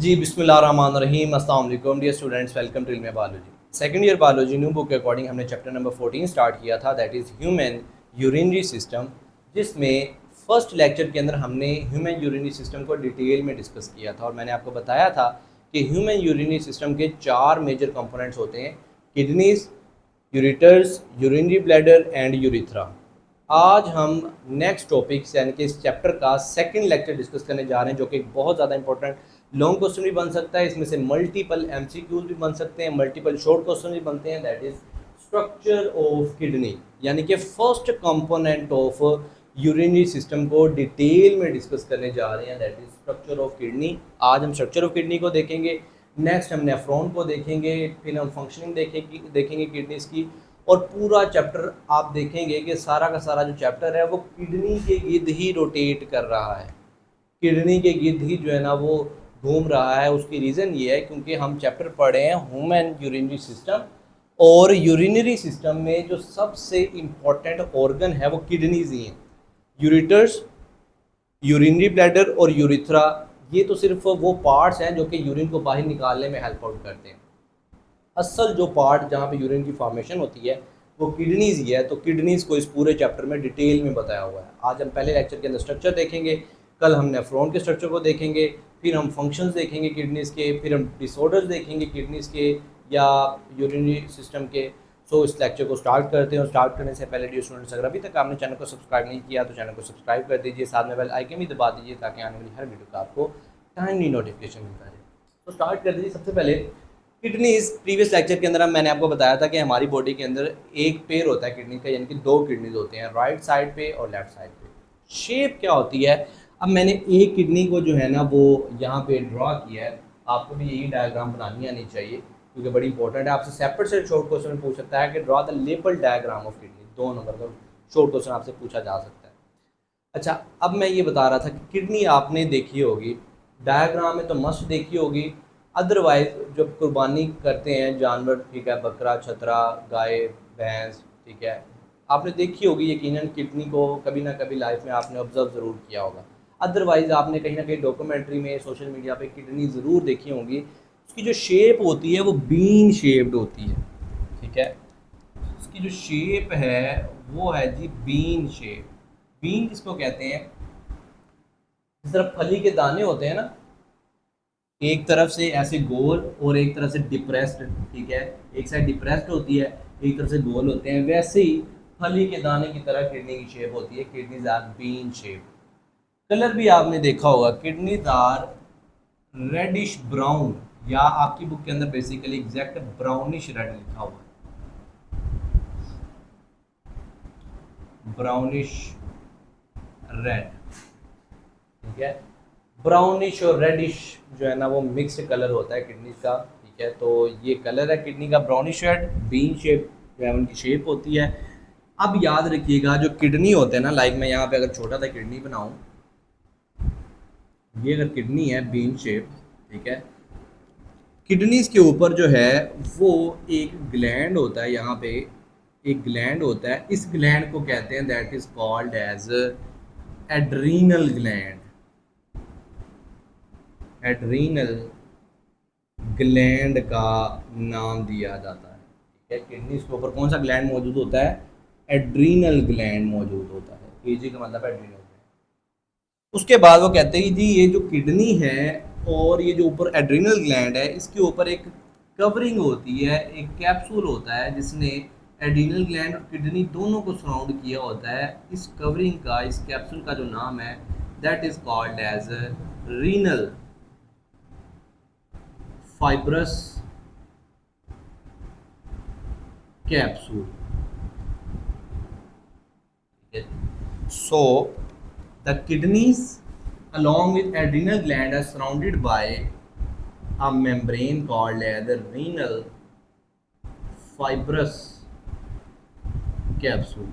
जी बिस्मिल्लाहिर्रहमानिर्रहीम अस्सलाम वालेकुम डियर स्टूडेंट्स, वेलकम टू इल्म biology. Second year biology new book के अकॉर्डिंग हमने चैप्टर नंबर 14 स्टार्ट किया था, that is human urinary system, जिसमें फर्स्ट लेक्चर के अंदर हमने ह्यूमन यूरिनरी सिस्टम को डिटेल में डिस्कस किया था और मैंने आपको बताया था कि ह्यूमन यूरिनरी सिस्टम के 4 मेजर कंपोनेंट्स होते हैं: kidneys, ureters, urinary bladder and urethra. आज हम नेक्स्ट टॉपिक यानी कि इस चैप्टर का सेकंड लेक्चर डिस्कस करने जा रहे हैं, जो कि बहुत ज़्यादा इंपॉर्टेंट लॉन्ग क्वेश्चन भी बन सकता है, इसमें से मल्टीपल एमसीक्यूज भी बन सकते हैं, मल्टीपल शॉर्ट क्वेश्चन भी बनते हैं। That is structure of kidney, यानी कि first component of urinary system को डिटेल में डिस्कस करने जा रहे हैं, that is structure of kidney. आज हम स्ट्रक्चर ऑफ किडनी को देखेंगे, नेक्स्ट हम नेफ्रॉन को देखेंगे, फिर हम फंक्शनिंग देखेंगे किडनीज की, और पूरा चैप्टर आप देखेंगे कि सारा का सारा जो चैप्टर है वो किडनी के गिर्द ही रोटेट कर रहा है, किडनी के गिर्द ही जो है ना वो घूम रहा है। उसकी रीज़न ये है क्योंकि हम चैप्टर पढ़े हैं ह्यूमन यूरिनरी सिस्टम, और यूरिनरी सिस्टम में जो सबसे इम्पोर्टेंट ऑर्गन है वो किडनीज ही हैं। यूरिटर्स, यूरिनरी ब्लैडर और यूरिथ्रा, ये तो सिर्फ वो पार्ट्स हैं जो कि यूरिन को बाहर निकालने में हेल्प आउट करते हैं। असल जो पार्ट जहाँ पे यूरिन की फॉर्मेशन होती है वो किडनीज ही है। तो किडनीज को इस पूरे चैप्टर में डिटेल में बताया हुआ है। आज हम पहले लेक्चर के अंदर स्ट्रक्चर देखेंगे, कल हम नेफ्रॉन के स्ट्रक्चर को देखेंगे, फिर हम फंक्शंस देखेंगे किडनीज के, फिर हम डिसऑर्डर्स देखेंगे किडनीज के या यूरिनरी सिस्टम के। सो इस लेक्चर को स्टार्ट करते हैं, और स्टार्ट करने से पहले डियर स्टूडेंट्स, अगर अभी तक आपने चैनल को सब्सक्राइब नहीं किया तो चैनल को सब्सक्राइब कर दीजिए, साथ में बेल आइकन भी दबा दीजिए ताकि आने वाली हर वीडियो का आपको टाइमली नोटिफिकेशन मिलता रहे। तो स्टार्ट कर दीजिए। सबसे पहले किडनी, इस प्रीवियस लेक्चर के अंदर मैंने आपको बताया था कि हमारी बॉडी के अंदर एक पेयर होता है किडनी का, यानी कि 2 किडनीज होते हैं, राइट साइड पे और लेफ्ट साइड पे। शेप क्या होती है? अब मैंने एक किडनी को जो है ना वो यहाँ पे ड्रॉ किया है, आपको भी यही डायग्राम बनानी आनी चाहिए क्योंकि बड़ी इंपॉर्टेंट है। आपसे सेपरेट से शॉर्ट क्वेश्चन पूछ सकता है कि draw the label diagram of kidney, 2 number का शॉर्ट क्वेश्चन आपसे पूछा जा सकता है। अच्छा, अब मैं ये बता रहा था कि किडनी आपने देखी होगी, डायग्राम में तो मस्त देखी होगी, अदरवाइज जब कुर्बानी करते हैं जानवर, ठीक है, बकरा, छतरा, गाय, भैंस, ठीक है, आपने देखी होगी यकीनन किडनी को कभी ना कभी लाइफ में आपने ऑब्जर्व ज़रूर किया होगा। अदरवाइज आपने कहीं ना कहीं डॉक्यूमेंट्री में, सोशल मीडिया पे किडनी ज़रूर देखी होगी। उसकी जो शेप होती है वो बीन शेप्ड होती है, ठीक है, उसकी जो शेप है वो है जी बीन शेप। बीन किसको कहते हैं? जिस तरह फली के दाने होते हैं ना, एक तरफ से ऐसे गोल और एक तरफ से डिप्रेस्ड, ठीक है, एक साइड डिप्रेस्ड होती है, एक तरफ से गोल होते हैं, वैसे ही फली के दाने की तरह किडनी की शेप होती है। Kidneys are bean shape. Colour भी आपने देखा होगा, किडनीज आर रेडिश ब्राउन, या आपकी बुक के अंदर बेसिकली एग्जैक्ट ब्राउनिश रेड लिखा हुआ है, ब्राउनिश रेड, ठीक है। ब्राउनिश और रेडिश जो है ना वो मिक्स्ड कलर होता है किडनी का, ठीक है। तो ये कलर है किडनी का, ब्राउनिश रेड, बीन शेप जो है उनकी शेप होती है। अब याद रखिएगा जो किडनी होते हैं ना, लाइक मैं यहाँ पे अगर छोटा सा किडनी बनाऊँ, ये अगर किडनी है बीन शेप, ठीक है, किडनीज के ऊपर जो है वो एक ग्लैंड होता है, यहाँ पे एक ग्लैंड होता है, इस ग्लैंड को कहते हैं, that is called as adrenal gland. Adrenal gland का नाम दिया जाता है, ठीक है। किडनीज के ऊपर कौन सा ग्लैंड मौजूद होता है? एड्रीनल ग्लैंड मौजूद होता है। एजी का मतलब एड्रीनल ग्लैंड। उसके बाद वो कहते हैं कि जी ये जो किडनी है और ये जो ऊपर एड्रीनल ग्लैंड है, इसके ऊपर एक कवरिंग होती है, एक कैप्सूल होता है जिसने एड्रीनल ग्लैंड और किडनी दोनों को सराउंड किया होता है। इस कवरिंग का, इस कैप्सूल का जो नाम है, that is called as renal fibrous capsule. So the kidneys along with adrenal gland are surrounded by a membrane called as the renal fibrous capsule।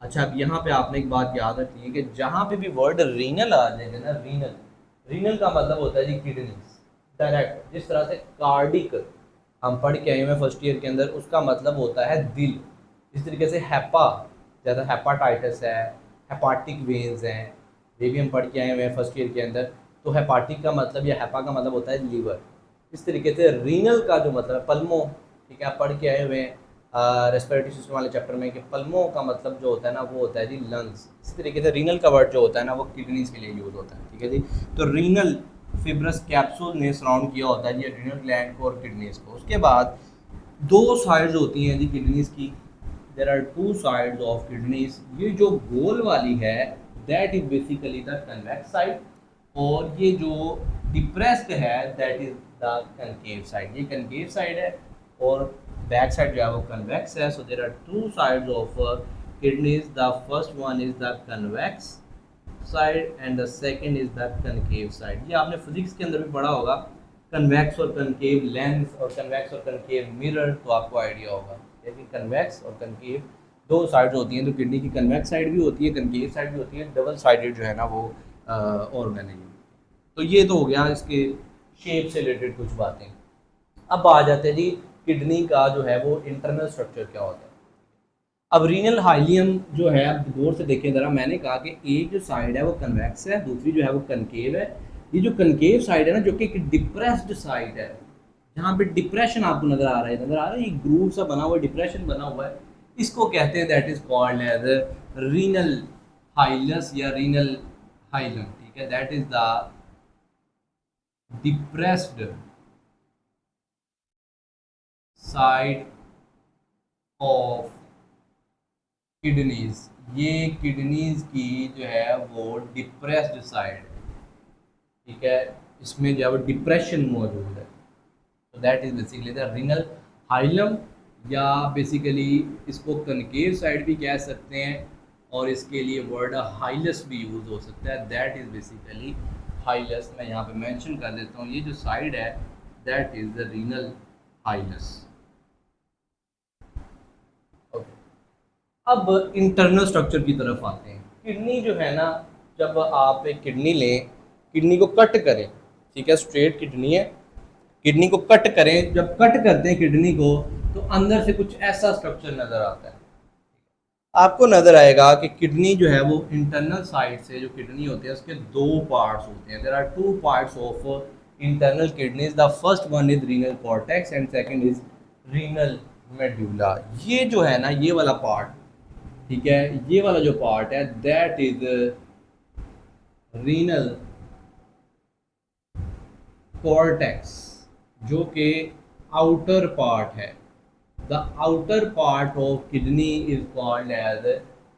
अच्छा, अब यहाँ पे आपने एक बात याद रखनी है कि जहाँ पे भी वर्ड रीनल आ जाएगा ना, रीनल, रीनल का मतलब होता है जी किडनीज डायरेक्ट। जिस तरह से कार्डिक हम पढ़ के आए हैं फर्स्ट ईयर के अंदर, उसका मतलब होता है दिल। इस तरीके से हैपा, जैसा हेपाटाइटिस है, हेपाटिक वेन्स हैं, ये भी हम पढ़ के आए हुए हैं फर्स्ट ईयर के अंदर। तो हेपाटिक का मतलब या हेपा का मतलब होता है लीवर। इस तरीके से रीनल का जो मतलब है पल्मो, ठीक है, आप पढ़ के आए हुए हैं रेस्पिरेटरी सिस्टम वाले चैप्टर में कि पल्मो का मतलब जो होता है ना वो होता है जी लंग्स। इसी तरीके से रीनल का वर्ड जो होता है ना वो किडनीज के लिए यूज़ होता है, ठीक है जी। तो रीनल फिब्रस कैप्सूल ने सराउंड किया होता है जी रीनल ग्लैंड को और किडनीज को। उसके बाद दो साइड्स होती हैं जी किडनीज की, there are two sides of kidneys. ये जो गोल वाली है that is basically the convex side, और ये जो डिप्रेस्ड है that is the concave side. ये कनकेव साइड है और बैक साइड जो है वो कन्वेक्स है। So there are two sides of kidneys, the first one is the convex side and the second is the concave side. ये आपने physics के अंदर भी पढ़ा होगा, कन्वेक्स और कनकेव लेंस और कन्वेक्स और कनकेव मिरर, तो आपको आइडिया होगा। लेकिन कन्वेक्स और कनकेव दो साइड्स होती हैं, तो किडनी की कन्वेक्स साइड भी होती है, कनकेव साइड भी होती है, डबल साइडेड जो है ना वो ऑर्गन है। तो ये तो हो गया इसके शेप से रिलेटेड कुछ बातें। अब आ जाते हैं जी किडनी का जो है वो इंटरनल स्ट्रक्चर क्या होता है। अब रीनल हाइलियम जो है, अब गौर से देखें ज़रा, मैंने कहा कि एक जो साइड है वो कन्वेक्स है, दूसरी जो है वो कनकेव है। ये जो कनकेव साइड है ना जो कि एक डिप्रेस्ड साइड है, जहाँ पे डिप्रेशन आपको नजर आ रहा है, ये ग्रूव सा बना हुआ डिप्रेशन बना हुआ है, इसको कहते हैं that is called as renal hilus या रीनल हाइलम, ठीक है। That is the depressed side of kidneys. ये किडनीज की जो है वो डिप्रेस्ड साइड, ठीक है, इसमें जो है वो डिप्रेशन मौजूद है। तो that is basically the renal hilum, या बेसिकली इसको कनकेव साइड भी कह सकते हैं, और इसके लिए वर्ड हाइलस भी यूज हो सकता है। That is basically hilus. मैं यहाँ पे मेंशन कर देता हूँ, ये जो साइड है दैट इज द रीनल हाइलस। अब इंटरनल स्ट्रक्चर की तरफ आते हैं। किडनी जो है ना, जब आप एक किडनी लें, किडनी को कट करें, ठीक है, स्ट्रेट किडनी है, किडनी को कट करें, जब कट करते हैं किडनी को तो अंदर से कुछ ऐसा स्ट्रक्चर नज़र आता है। आपको नज़र आएगा कि किडनी जो है वो इंटरनल साइड से, जो किडनी होती है उसके दो पार्ट्स होते हैं। There are two parts of internal kidneys, the first one is renal cortex and second is renal medulla. ये जो है ना ये वाला पार्ट, ठीक है, ये वाला जो पार्ट है दैट इज रीनल कॉर्टेक्स, जो कि आउटर पार्ट है। The outer part of kidney is called as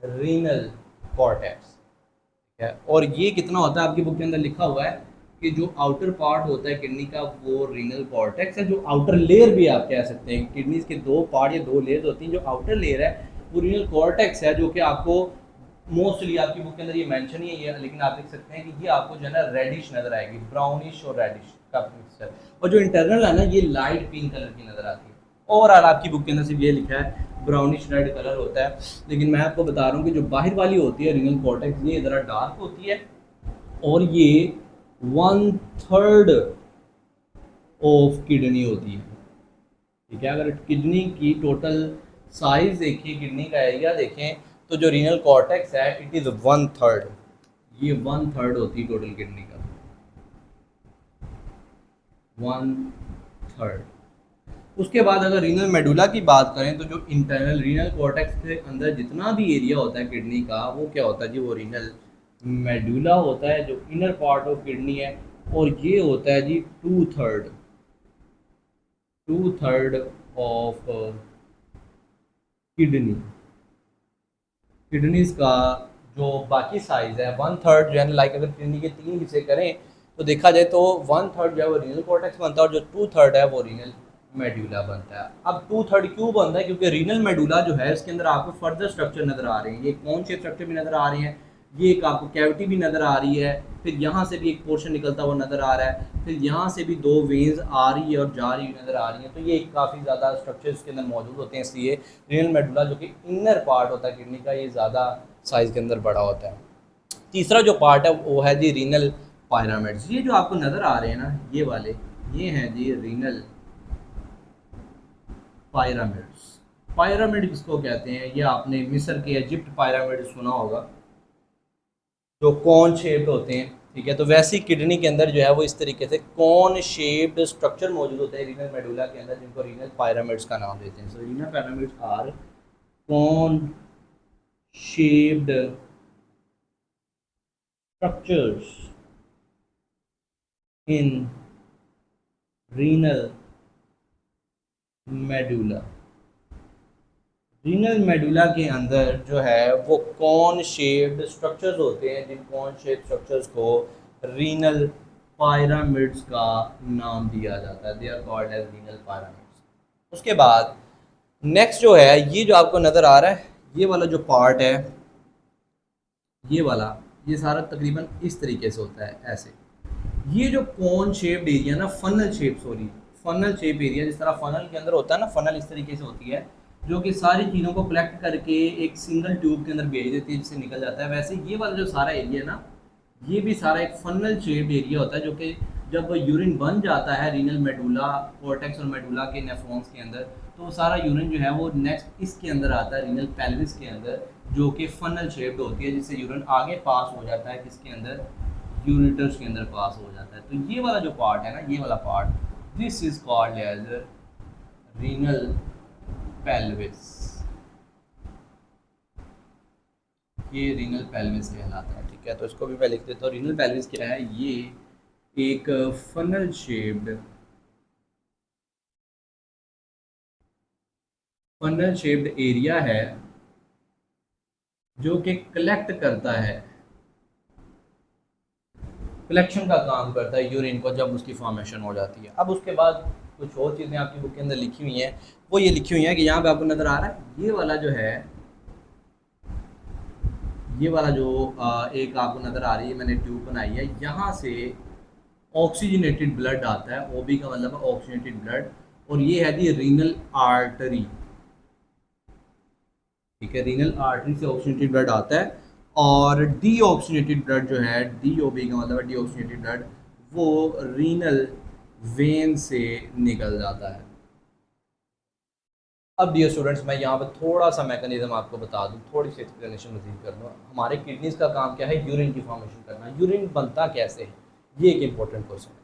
renal cortex, ठीक है। और ये कितना होता है आपकी बुक के अंदर लिखा हुआ है कि जो आउटर पार्ट होता है किडनी का वो रीनल कॉर्टेक्स है, जो आउटर लेयर भी आप कह सकते हैं। किडनी के दो पार्ट या दो लेयर्स होती हैं, जो आउटर लेयर है वो रीनल कॉर्टेक्स है, जो कि आपको मोस्टली आपकी बुक के अंदर ये मेंशन ही है, लेकिन आप देख सकते हैं कि ये आपको जो है ना रेडिश नजर आएगी, ब्राउनिश और रेडिश का मिक्सचर। और जो इंटरनल है ना ये लाइट पिंक कलर की नजर आती है। ओवरऑल आपकी बुक के अंदर सिर्फ ये लिखा है ब्राउनिश रेड कलर होता है, लेकिन मैं आपको बता रहा हूँ कि जो बाहर वाली होती है रीनल कॉर्टेक्स ये ज़रा डार्क होती है, और ये 1/3 ऑफ किडनी होती है, ठीक है। अगर किडनी की टोटल साइज देखिए, किडनी का एरिया देखें, तो जो रीनल कॉर्टेक्स है इट इज़ 1/3, ये 1/3 होती है टोटल किडनी का, 1/3। उसके बाद अगर रीनल मेडुला की बात करें तो जो इंटरनल रीनल कॉर्टेक्स के अंदर जितना भी एरिया होता है किडनी का वो क्या होता है जी, वो रीनल मेडुला होता है, जो इनर पार्ट ऑफ किडनी है, और ये होता है जी 2/3 ऑफ किडनी। किडनीज का जो बाकी साइज है 1/3 जो है, लाइक अगर किडनी के 3 हिस्से करें तो देखा जाए तो 1/3 जो है वो रीनल कॉर्टेक्स बनता है, और जो 2/3 है वो रीनल मेडुला बनता है। अब 2/3 क्यों बनता है, क्योंकि रीनल मेडुला जो है इसके अंदर आपको फर्दर स्ट्रक्चर नज़र आ रहे हैं, ये कौन से स्ट्रक्चर भी नज़र आ रहे हैं, ये एक आपको कैविटी भी नज़र आ रही है, फिर यहाँ से भी एक पोर्शन निकलता हुआ नज़र आ रहा है, फिर यहाँ से भी 2 वेन्स आ रही है और जा रही नज़र आ रही है। तो ये काफ़ी ज़्यादा स्ट्रक्चर इसके अंदर मौजूद होते हैं, इसलिए रीनल मेडुला जो कि इनर पार्ट होता है किडनी का ये ज़्यादा साइज़ के अंदर बड़ा होता है। तीसरा जो पार्ट है वो है जी रीनल पायरामिड्स। ये जो आपको नज़र आ रहे हैं ना ये वाले, ये हैं जी रीनल पायरामिड्स। पायरामिड किसको कहते हैं, ये आपने मिस्र के इजिप्ट पायरामिड सुना होगा, जो कौन शेप्ड होते हैं। ठीक है। तो वैसी किडनी के अंदर जो है वो इस तरीके से कॉन शेप्ड स्ट्रक्चर मौजूद होते हैं रीनल मेडुला के अंदर, जिनको रीनल पिरामिड्स का नाम देते हैं। So renal pyramids are cone shaped structures in renal medulla. Renal medulla के अंदर जो है वो कॉन शेप्ड स्ट्रक्चर्स होते हैं, जिन कॉन शेप्ड स्ट्रक्चर्स को रीनल पिरामिड्स का नाम दिया जाता है। They are called as renal pyramids. उसके बाद नेक्स्ट जो है, ये जो आपको नज़र आ रहा है, ये वाला जो पार्ट है, ये वाला, ये सारा तकरीबन इस तरीके से होता है ऐसे। ये जो कॉन शेप्ड एरिया ना, फनल शेप एरिया, जिस तरह फनल के अंदर होता है ना, फनल इस तरीके से होती है जो कि सारी चीज़ों को कलेक्ट करके एक सिंगल ट्यूब के अंदर भेज देती है जिससे निकल जाता है। वैसे ये वाला जो सारा एरिया है ना, ये भी सारा एक फनल शेप्ड एरिया होता है, जो कि जब यूरिन बन जाता है रीनल मेडुला, कॉर्टेक्स और मेडुला के नेफ्रॉन्स के अंदर, तो सारा यूरिन जो है वो नेक्स्ट इसके अंदर आता है, रीनल पेल्विस के अंदर, जो कि फनल शेप्ड होती है, जिससे यूरिन आगे पास हो जाता है किसके अंदर, यूरिटर्स के अंदर पास हो जाता है। तो ये वाला जो पार्ट है ना, ये वाला part, this is called as renal pelvis. ये रीनल पेल्विस कहलाता है। ठीक है, तो इसको भी मैं लिख देता हूँ। रीनल पेल्विस क्या है, ये एक फनल शेप्ड एरिया है जो कि कलेक्ट करता है, कलेक्शन का काम करता है यूरिन को जब उसकी फॉर्मेशन हो जाती है। अब उसके बाद कुछ और चीज़ें आपकी बुक के अंदर लिखी हुई हैं, वो ये लिखी हुई हैं कि यहाँ पे आपको नज़र आ रहा है, ये वाला जो है, ये वाला जो एक आपको नज़र आ रही है, मैंने ट्यूब बनाई है, यहाँ से ऑक्सीजनेटेड ब्लड आता है। ओबी का मतलब है ऑक्सीजनेटेड ब्लड, और ये है दी रीनल आर्टरी। ठीक है, रीनल आर्टरी से ऑक्सीजनेटेड ब्लड आता है, और डी ऑक्सीजनेटेड ब्लड जो है, डी ओ बी का मतलब है डी ऑक्सीजनेटेड ब्लड, वो रीनल वेन से निकल जाता है। अब डियर स्टूडेंट्स, मैं यहाँ पर थोड़ा सा मैकेनिज्म आपको बता दूँ, थोड़ी सी एक्सप्लेनेशन मजीद कर दूँ। हमारे किडनीज का काम क्या है, यूरिन की फॉर्मेशन करना। यूरिन बनता कैसे है, ये एक इंपॉर्टेंट क्वेश्चन है।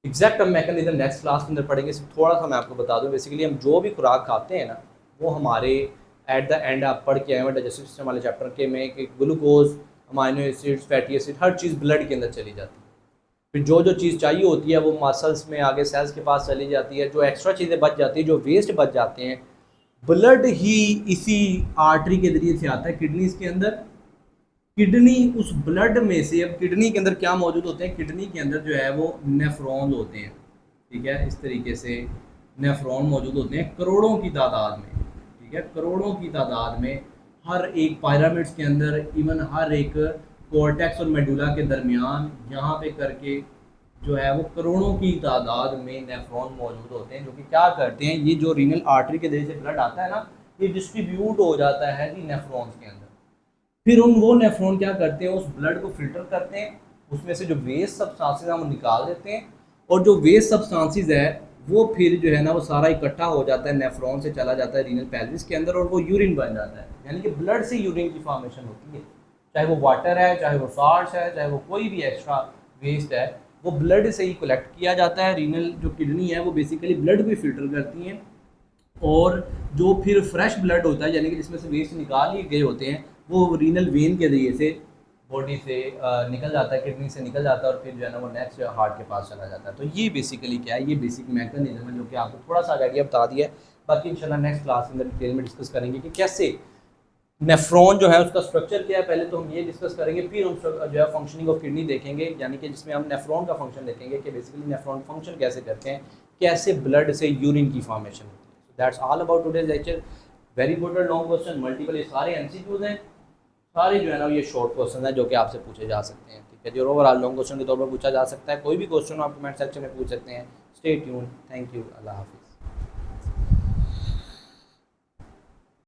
एग्जैक्ट हम मैकेनिज्म नेक्स्ट क्लास के अंदर पढ़ेंगे, सिर्फ थोड़ा सा मैं आपको बता दूँ। बेसिकली हम जो भी खुराक खाते हैं ना, वो हमारे एट द एंड आप पढ़ के आए हुए डाइजेस्टिव सिस्टम वाले चैप्टर के में कि glucose, amino acids, fatty acid, हर चीज़ ब्लड के अंदर चली जाती है। फिर जो जो चीज़ चाहिए होती है वो मसल्स में आगे सेल्स के पास चली जाती है। जो एक्स्ट्रा चीज़ें बच जाती है, जो वेस्ट बच जाते हैं, ब्लड ही इसी आर्टरी के जरिए से आता है किडनीज के अंदर। किडनी उस ब्लड में से, अब किडनी के अंदर क्या मौजूद होते हैं, किडनी के अंदर जो है वो नेफ्रॉन होते हैं। ठीक है, इस तरीके से नेफ्रॉन मौजूद होते हैं करोड़ों की तादाद में। ठीक है, करोड़ों की तादाद में हर एक पिरामिड्स के अंदर, इवन हर एक कॉर्टेक्स और मेडुला के दरमियान, यहाँ पे करके जो है वो करोड़ों की तादाद में नेफ्रॉन मौजूद होते हैं, जो कि क्या करते हैं, ये जो रीनल आर्टरी के जरिए से ब्लड आता है ना, ये डिस्ट्रीब्यूट हो जाता है जी नेफ्रॉन्स के अंदर। फिर वो नेफ्रॉन क्या करते हैं, उस ब्लड को फिल्टर करते हैं, उसमें से जो वेस्ट सब्सटेंसेस हैं वो निकाल देते हैं, और जो वेस्ट सब्सटेंसेस है वो फिर जो है ना वो सारा इकट्ठा हो जाता है, नेफ्रॉन से चला जाता है रीनल पेल्विस के अंदर, और वो यूरिन बन जाता है। यानी कि ब्लड से यूरिन की फॉर्मेशन होती है, चाहे वो वाटर है, चाहे वो साल्ट है, चाहे वो कोई भी एक्स्ट्रा वेस्ट है, वो ब्लड से ही कलेक्ट किया जाता है। रीनल जो किडनी है वो बेसिकली ब्लड को फिल्टर करती हैं, और जो फिर फ्रेश ब्लड होता है, यानी कि जिसमें से वेस्ट निकाल लिए गए होते हैं, वो रीनल वेन के जरिए से बॉडी से निकल जाता है, किडनी से निकल जाता है, और फिर जो है ना वो नेक्स्ट हार्ट के पास चला जाता है। तो ये बेसिकली क्या है, ये बेसिक मैकेनिज्म है जो कि आपको थोड़ा सा आइडिया बता दिया है। बाकी इंशाल्लाह नेक्स्ट क्लास के अंदर डिटेल में डिस्कस करेंगे कि कैसे नेफ्रॉन जो है उसका स्ट्रक्चर क्या है। पहले तो हम ये डिस्कस करेंगे, फिर हम जो है फंक्शनिंग ऑफ किडनी देखेंगे, यानी कि जिसमें हम नेफ्रॉन का फंक्शन देखेंगे कि बेसिकली नेफ्रॉन फंक्शन कैसे करते हैं, कैसे ब्लड से यूरिन की फॉर्मेशन होती है। That's all about today's lecture. Very good और लॉन्ग क्वेश्चन, मल्टीपल, ये सारे एमसीक्यूज हैं, सारे जो है ना ये शॉर्ट क्वेश्चन हैं जो कि आपसे पूछे जा सकते हैं। ठीक है, जो ओवरऑल लॉन्ग क्वेश्चन के तौर पर पूछा जा सकता है, कोई भी क्वेश्चन आप कमेंट सेक्शन में पूछ सकते हैं। स्टे ट्यून, थैंक यू, अल्लाह हाफिज़।